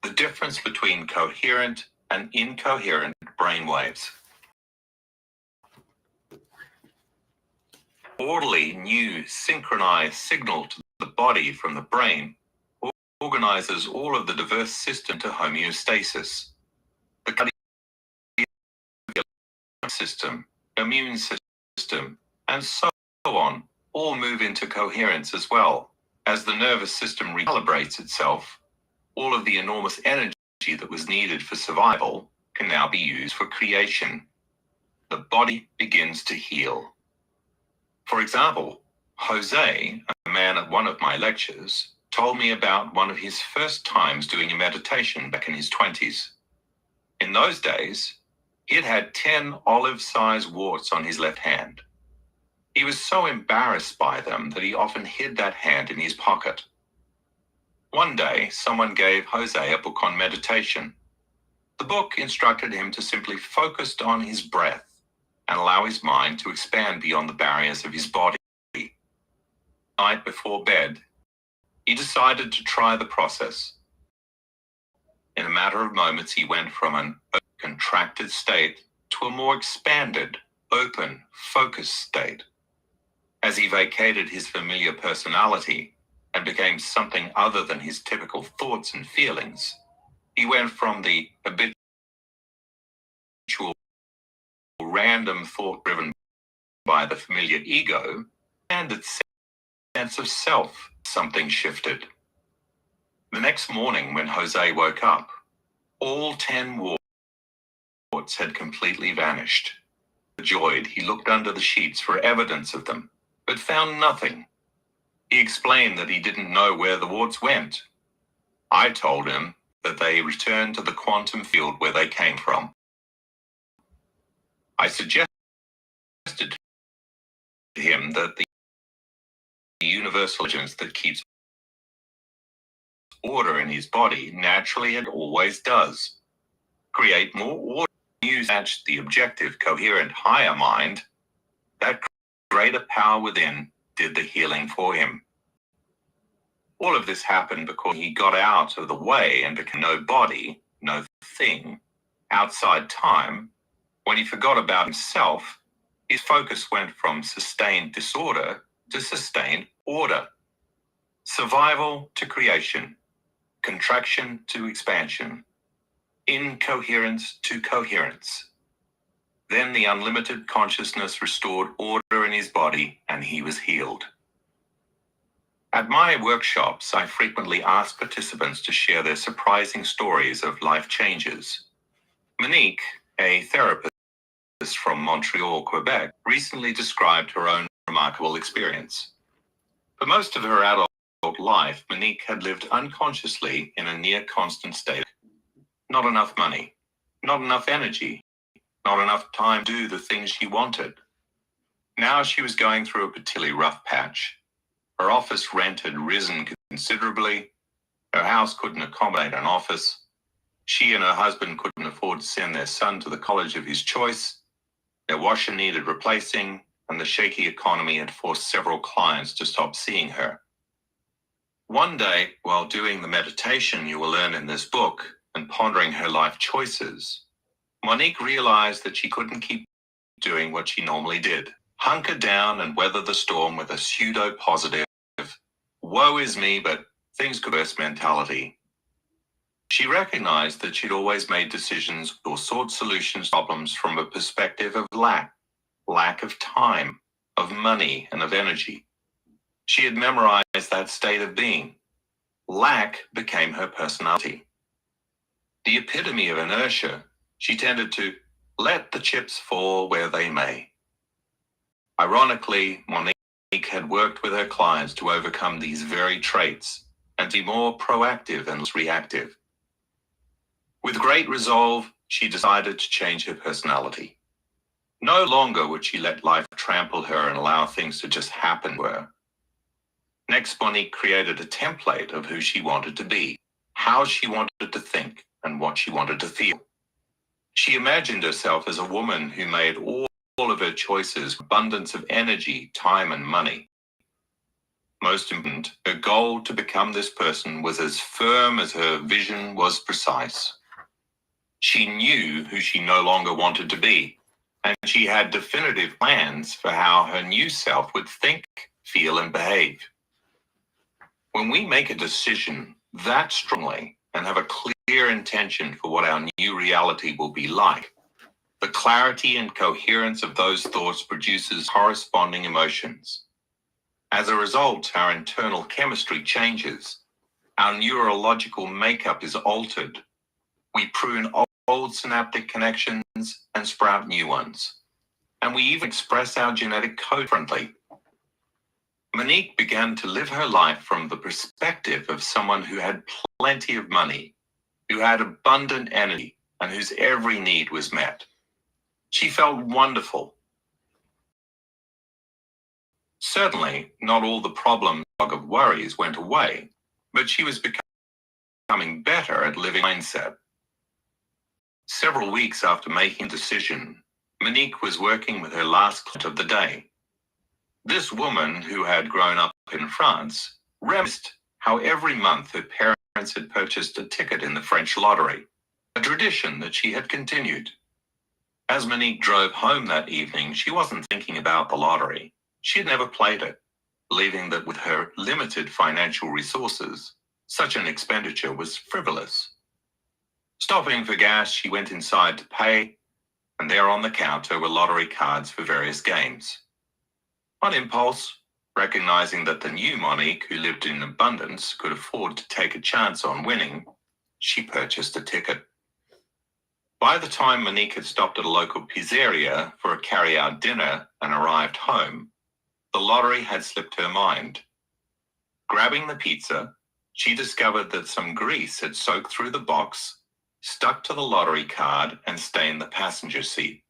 The difference between coherent and incoherent brainwaves. Orderly, new, synchronized signal to the body from the brain organizes all of the diverse system to homeostasis. The cardiac system, immune system, and so on all move into coherence as well. As the nervous system recalibrates itself, all of the enormous energy that was needed for survival can now be used for creation. The body begins to heal. For example, Jose, a man at one of my lectures, told me about one of his first times doing a meditation back in his 20s. In those days, he had had 10 olive-sized warts on his left hand. He was so embarrassed by them that he often hid that hand in his pocket. One day, someone gave Jose a book on meditation. The book instructed him to simply focus on his breath and allow his mind to expand beyond the barriers of his body. The night before bed, he decided to try the process. In a matter of moments, he went from an contracted state to a more expanded, open, focused state. As he vacated his familiar personality and became something other than his typical thoughts and feelings, he went from the habitual, random thought driven by the familiar ego and its sense of self. Something shifted. The next morning, when Jose woke up, all 10 warts had completely vanished. Overjoyed, he looked under the sheets for evidence of them, but found nothing. He explained that he didn't know where the warts went. I told him that they returned to the quantum field where they came from. I suggested to him that the universal intelligence that keeps order in his body naturally and always does create more order. You match the objective, coherent, higher mind. That greater power within did the healing for him. All of this happened because he got out of the way and became no body, no thing, outside time. When he forgot about himself, his focus went from sustained disorder to sustained order. Survival to creation, contraction to expansion, incoherence to coherence. Then the unlimited consciousness restored order in his body and he was healed. At my workshops, I frequently ask participants to share their surprising stories of life changes. Monique, a therapist from Montreal, Quebec, recently described her own remarkable experience. For most of her adult life, Monique had lived unconsciously in a near constant state of not enough money, not enough energy, not enough time to do the things she wanted. Now she was going through a particularly rough patch. Her office rent had risen considerably. Her house couldn't accommodate an office. She and her husband couldn't afford to send their son to the college of his choice. Their washer needed replacing, and the shaky economy had forced several clients to stop seeing her. One day, while doing the meditation you will learn in this book and pondering her life choices, Monique realized that she couldn't keep doing what she normally did. Hunker down and weather the storm with a pseudo-positive, woe is me, but things could worse mentality. She recognized that she'd always made decisions or sought solutions to problems from a perspective of lack of time, of money, and of energy. She had memorized that state of being. Lack became her personality. The epitome of inertia, she tended to let the chips fall where they may. Ironically, Monique had worked with her clients to overcome these very traits and to be more proactive and less reactive. With great resolve, she decided to change her personality. No longer would she let life trample her and allow things to just happen to her. Next, Monique created a template of who she wanted to be, how she wanted to think, and what she wanted to feel. She imagined herself as a woman who made all of her choices with abundance of energy, time, and money. Most important, her goal to become this person was as firm as her vision was precise. She knew who she no longer wanted to be, and she had definitive plans for how her new self would think, feel, and behave. When we make a decision that strongly and have a clear intention for what our new reality will be like, the clarity and coherence of those thoughts produces corresponding emotions. As a result, our internal chemistry changes. Our neurological makeup is altered. We prune old synaptic connections and sprout new ones. And we even express our genetic code differently. Monique began to live her life from the perspective of someone who had plenty of money, who had abundant energy, and whose every need was met. She felt wonderful. Certainly, not all the problems of worries went away, but she was becoming better at living mindset. Several weeks after making a decision, Monique was working with her last client of the day. This woman, who had grown up in France, reminisced how every month her parents had purchased a ticket in the French lottery, a tradition that she had continued. As Monique drove home that evening, she wasn't thinking about the lottery. She had never played it, believing that with her limited financial resources, such an expenditure was frivolous. Stopping for gas, she went inside to pay, and there on the counter were lottery cards for various games. On impulse, recognizing that the new Monique, who lived in abundance, could afford to take a chance on winning, she purchased a ticket. By the time Monique had stopped at a local pizzeria for a carry-out dinner and arrived home, the lottery had slipped her mind. Grabbing the pizza, she discovered that some grease had soaked through the box, stuck to the lottery card, and stained the passenger seat.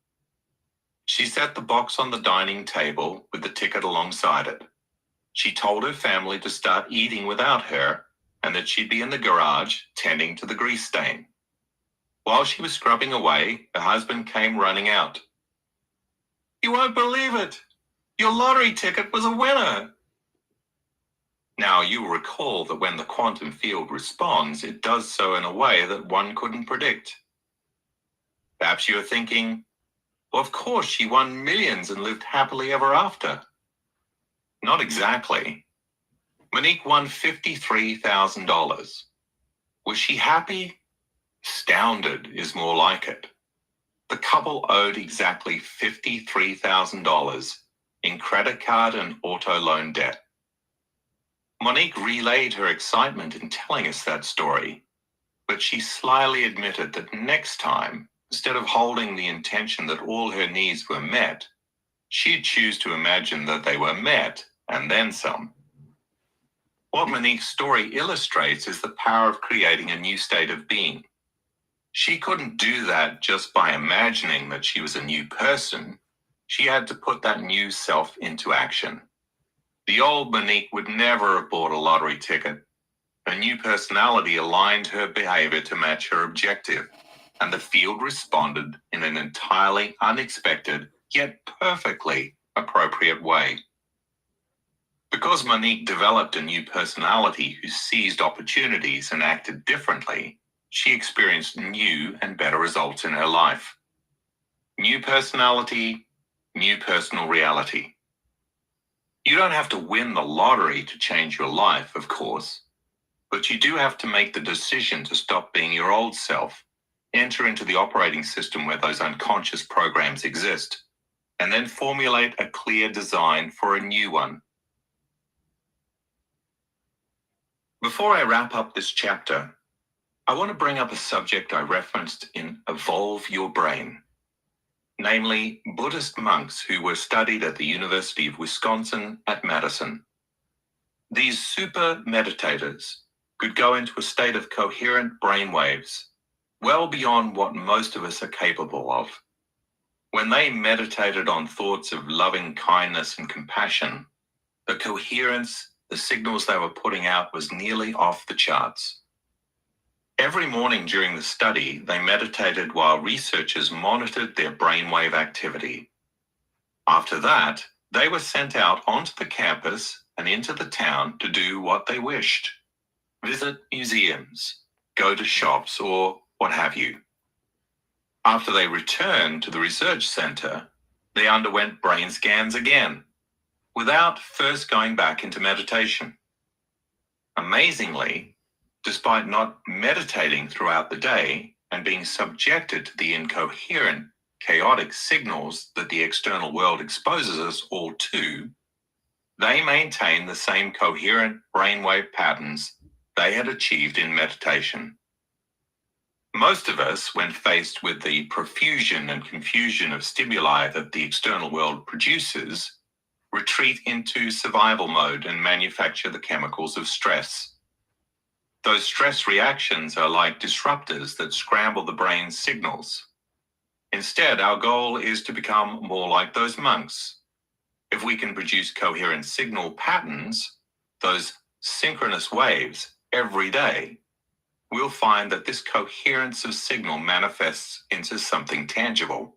She set the box on the dining table with the ticket alongside it. She told her family to start eating without her and that she'd be in the garage tending to the grease stain. While she was scrubbing away, her husband came running out. "You won't believe it! Your lottery ticket was a winner!" Now, you will recall that when the quantum field responds, it does so in a way that one couldn't predict. Perhaps you're thinking, well, of course, she won millions and lived happily ever after. Not exactly. Monique won $53,000. Was she happy? Astounded is more like it. The couple owed exactly $53,000 in credit card and auto loan debt. Monique relayed her excitement in telling us that story, but she slyly admitted that next time, instead of holding the intention that all her needs were met, she'd choose to imagine that they were met and then some. What Monique's story illustrates is the power of creating a new state of being. She couldn't do that just by imagining that she was a new person. She had to put that new self into action. The old Monique would never have bought a lottery ticket. Her new personality aligned her behavior to match her objective, and the field responded in an entirely unexpected, yet perfectly appropriate way. Because Monique developed a new personality who seized opportunities and acted differently, she experienced new and better results in her life. New personality, new personal reality. You don't have to win the lottery to change your life, of course, but you do have to make the decision to stop being your old self, enter into the operating system where those unconscious programs exist, and then formulate a clear design for a new one. Before I wrap up this chapter, I want to bring up a subject I referenced in Evolve Your Brain, namely Buddhist monks who were studied at the University of Wisconsin at Madison. These super meditators could go into a state of coherent brainwaves, well beyond what most of us are capable of. When they meditated on thoughts of loving kindness and compassion, the coherence, the signals they were putting out was nearly off the charts. Every morning during the study, they meditated while researchers monitored their brainwave activity. After that, they were sent out onto the campus and into the town to do what they wished. Visit museums, go to shops, or what have you. After they returned to the research center, they underwent brain scans again, without first going back into meditation. Amazingly, despite not meditating throughout the day and being subjected to the incoherent, chaotic signals that the external world exposes us all to, they maintain the same coherent brainwave patterns they had achieved in meditation. Most of us, when faced with the profusion and confusion of stimuli that the external world produces, retreat into survival mode and manufacture the chemicals of stress. Those stress reactions are like disruptors that scramble the brain's signals. Instead, our goal is to become more like those monks. If we can produce coherent signal patterns, those synchronous waves, every day, we'll find that this coherence of signal manifests into something tangible.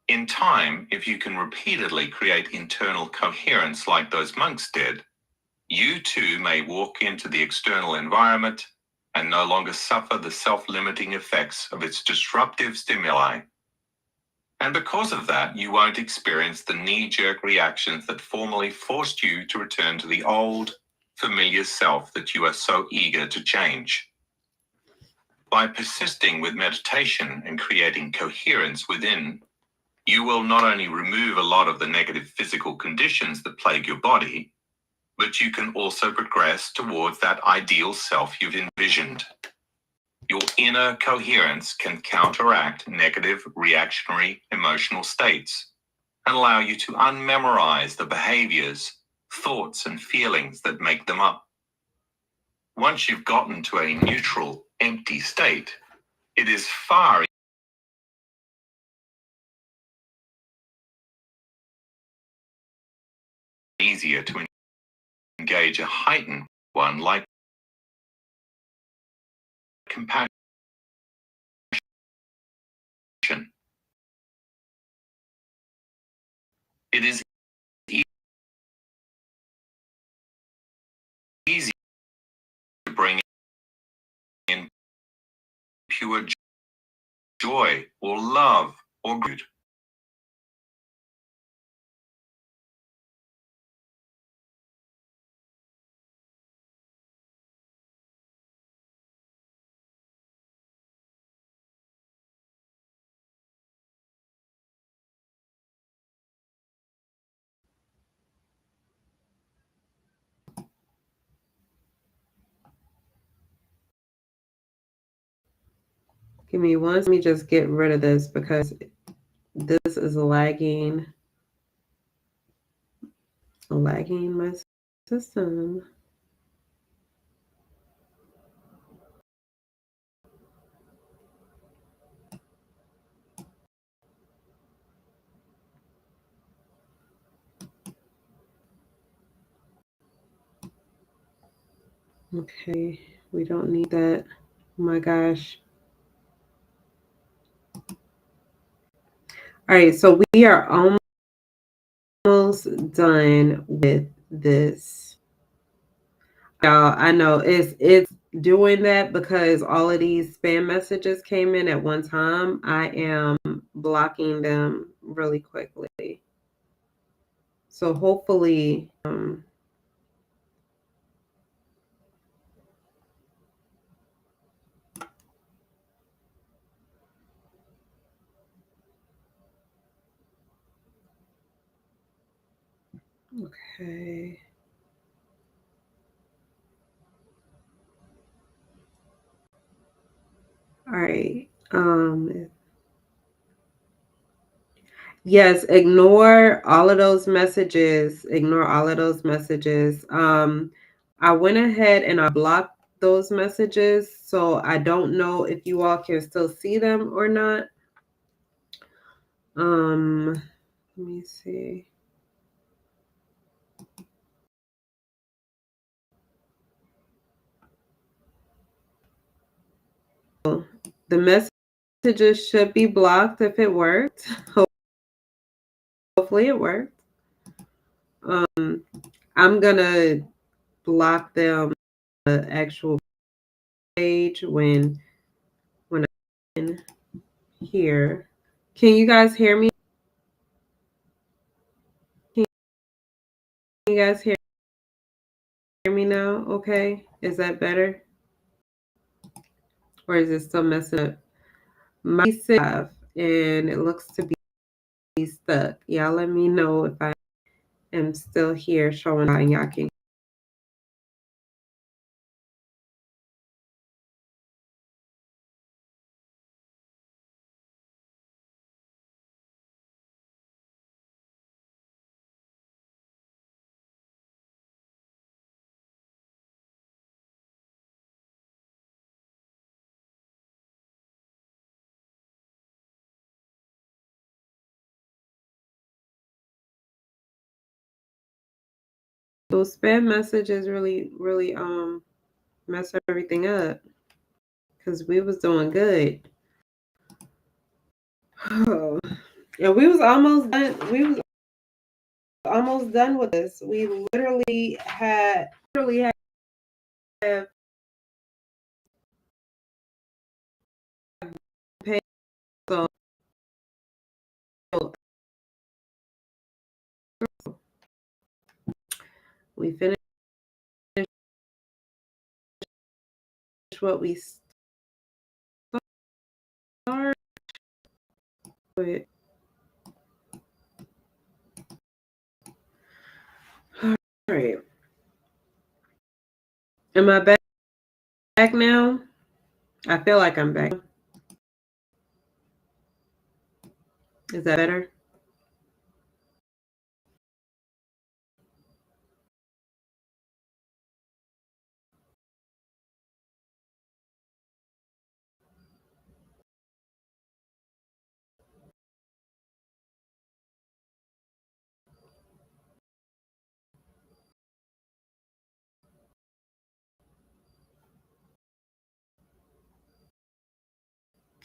In time, if you can repeatedly create internal coherence like those monks did, you too may walk into the external environment and no longer suffer the self-limiting effects of its disruptive stimuli. And because of that, you won't experience the knee-jerk reactions that formerly forced you to return to the old, familiar self that you are so eager to change. By persisting with meditation and creating coherence within, you will not only remove a lot of the negative physical conditions that plague your body, but you can also progress towards that ideal self you've envisioned. Your inner coherence can counteract negative reactionary emotional states and allow you to unmemorize the behaviors, thoughts, and feelings that make them up. Once you've gotten to a neutral, empty state, it is far easier to engage a heightened one like compassion. It is easy to bring in pure joy or love or good. Give me one. Let me just get rid of this because this is lagging my system. Okay, we don't need that. Oh my gosh. All right, so we are almost done with this. Y'all, I know it's doing that because all of these spam messages came in at one time. I am blocking them really quickly. So hopefully, okay. All right. Yes, ignore all of those messages. Ignore all of those messages. I went ahead and I blocked those messages, so I don't know if you all can still see them or not. Let me see. The messages should be blocked if it worked. Hopefully it worked. I'm gonna block them the actual page when I'm in here. Can you guys hear me? Can you guys hear me now? Okay. Is that better? Or is it still messing up? My stuff and it looks to be stuck. Y'all let me know if I am still here showing how y'all can those spam messages really mess everything up because we was doing good. Oh. And we was almost done. We was almost done with this. We literally have paid, so we finished what we started with. All right. Am I back now? I feel like I'm back. Is that better?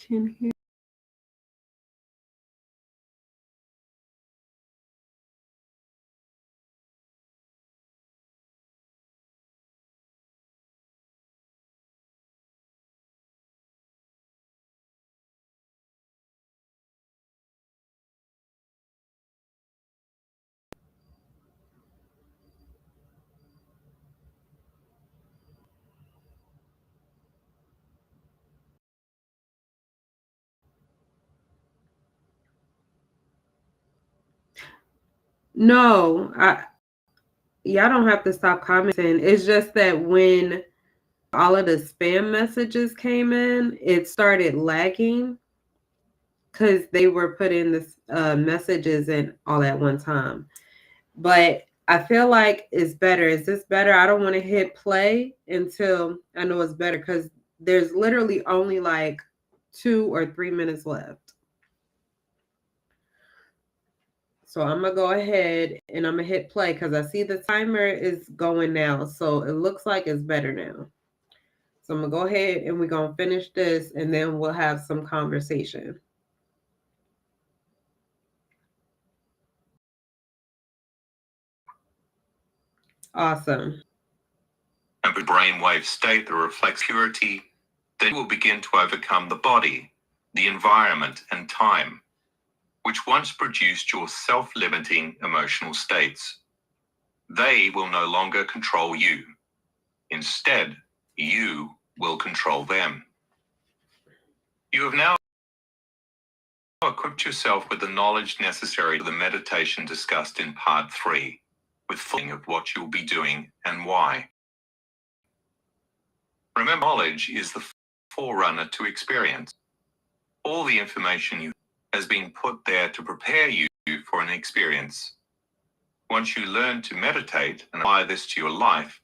Can hear. No, y'all don't have to stop commenting. It's just that when all of the spam messages came in, it started lagging because they were putting the messages in all at one time. But I feel like it's better. Is this better? I don't want to hit play until I know it's better because there's literally only like 2 or 3 minutes left. So I'm gonna go ahead and I'm gonna hit play because I see the timer is going now. So it looks like it's better now. So I'm gonna go ahead and we're gonna finish this and then we'll have some conversation. Awesome. A brainwave state that reflects purity, then you will begin to overcome the body, the environment, and time, which once produced your self-limiting emotional states. They will no longer control you. Instead, you will control them. You have now equipped yourself with the knowledge necessary for the meditation discussed in part 3, with feeling of what you'll be doing and why. Remember, knowledge is the forerunner to experience. All the information you has been put there to prepare you for an experience. Once you learn to meditate and apply this to your life,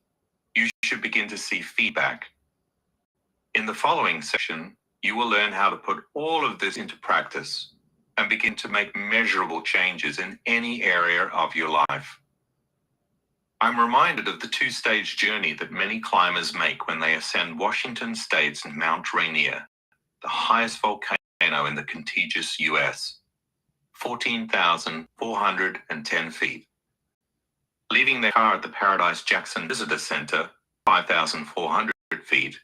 you should begin to see feedback. In the following section, you will learn how to put all of this into practice and begin to make measurable changes in any area of your life. I'm reminded of the two-stage journey that many climbers make when they ascend Washington State's Mount Rainier, the highest volcano in the contiguous US, 14,410 feet. Leaving their car at the Paradise Jackson Visitor Center, 5,400 feet,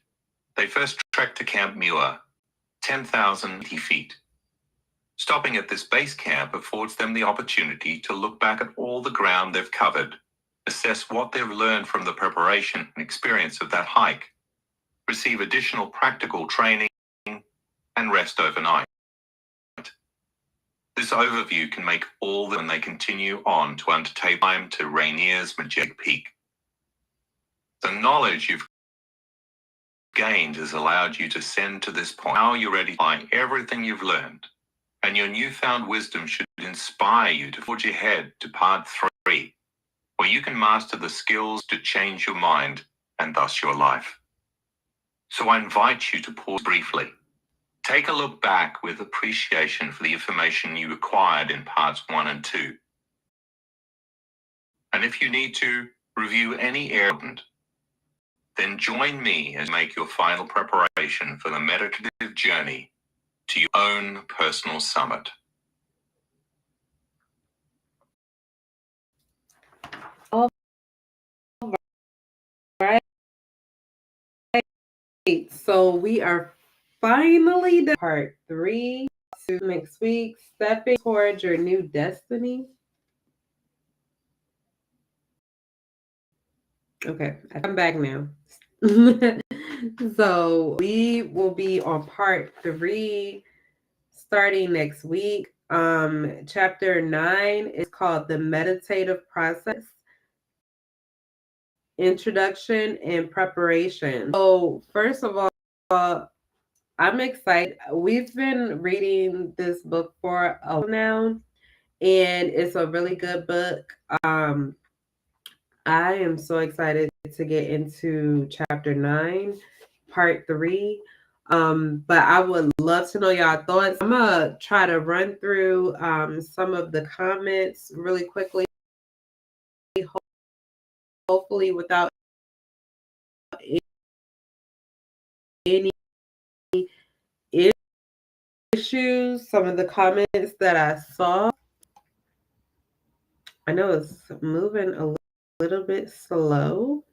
they first trek to Camp Muir, 10,080 feet. Stopping at this base camp affords them the opportunity to look back at all the ground they've covered, assess what they've learned from the preparation and experience of that hike, receive additional practical training, and rest overnight. This overview can make all when they continue on to undertake climb to Rainier's majestic peak. The knowledge you've gained has allowed you to ascend to this point. Now you're ready to apply everything you've learned, and your newfound wisdom should inspire you to forge ahead to part 3, where you can master the skills to change your mind and thus your life. So I invite you to pause briefly. Take a look back with appreciation for the information you acquired in parts 1 and 2. And if you need to review any area, then join me as you make your final preparation for the meditative journey to your own personal summit. All right. So we are finally done part 3. To next week, stepping towards your new destiny. Okay, I'm back now. So we will be on part 3 starting next week. Chapter 9 is called The Meditative Process, Introduction and Preparation. So first of all, I'm excited. We've been reading this book for a while now, and it's a really good book. I am so excited to get into chapter 9, part 3. But I would love to know y'all thoughts. I'm gonna try to run through some of the comments really quickly, hopefully without any issues. Some of the comments that I saw, I know it's moving a little bit slow.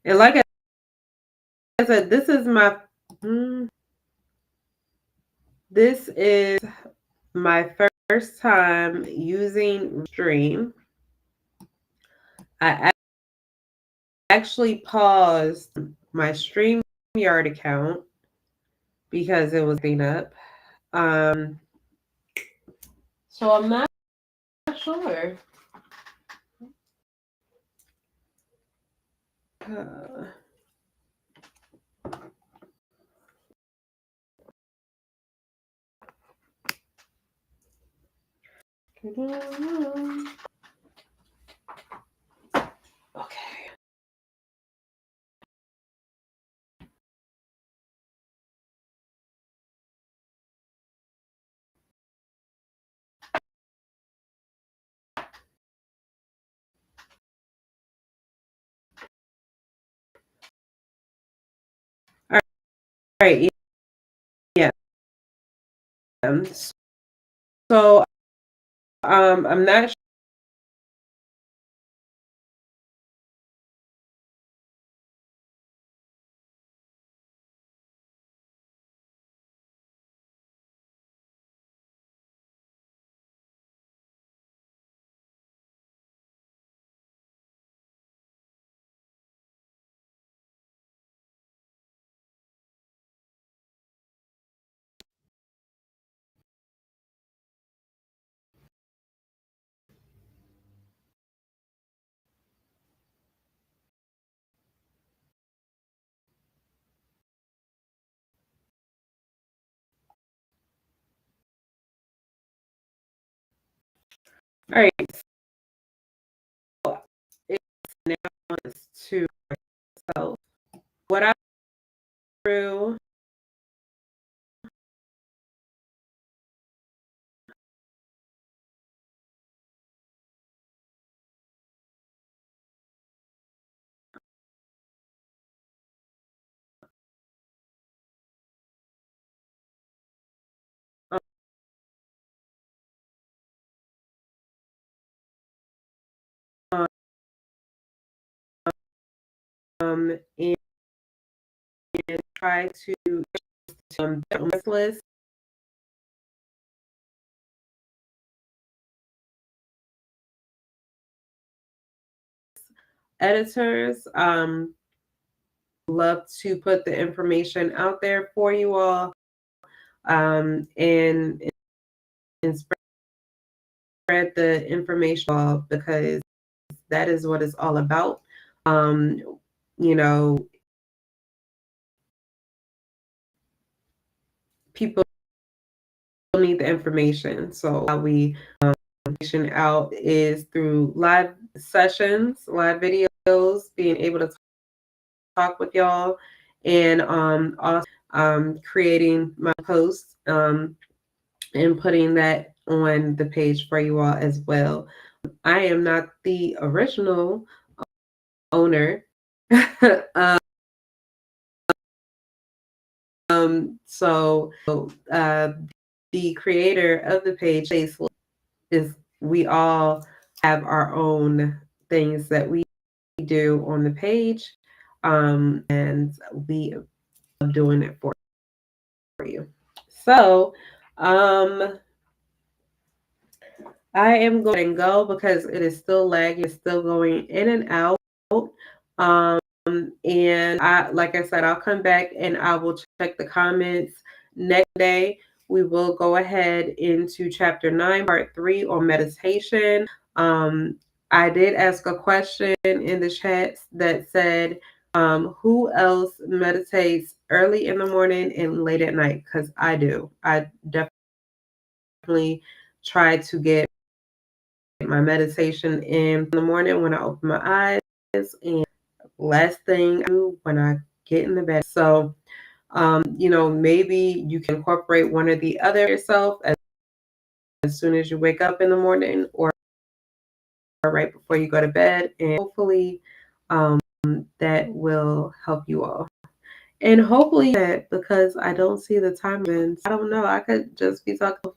And like I said, this is my first time using Stream. I actually paused my StreamYard account because it was being up. So I'm not sure. Uh, okay. right. Yeah. So I'm not all right. So it's now to myself. What I through and try to this list editors. Love to put the information out there for you all, and spread the information because that is what it's all about. Um, you know, people need the information, so how we out is through live sessions, live videos, being able to talk with y'all, and also creating my posts and putting that on the page for you all as well. I am not the original owner. So the creator of the page is we all have our own things that we do on the page, and we love doing it for you. So I am going to go because it is still lagging, it's still going in and out. Um, and like I said, I'll come back and I will check the comments next day. We will go ahead into chapter 9, part 3 on meditation. I did ask a question in the chat that said, who else meditates early in the morning and late at night? Because I do. I definitely try to get my meditation in the morning when I open my eyes, and last thing I do when I get in the bed. So, maybe you can incorporate one or the other yourself as soon as you wake up in the morning or right before you go to bed. And hopefully that will help you all. And hopefully that because I don't see the time, I don't know, I could just be talking.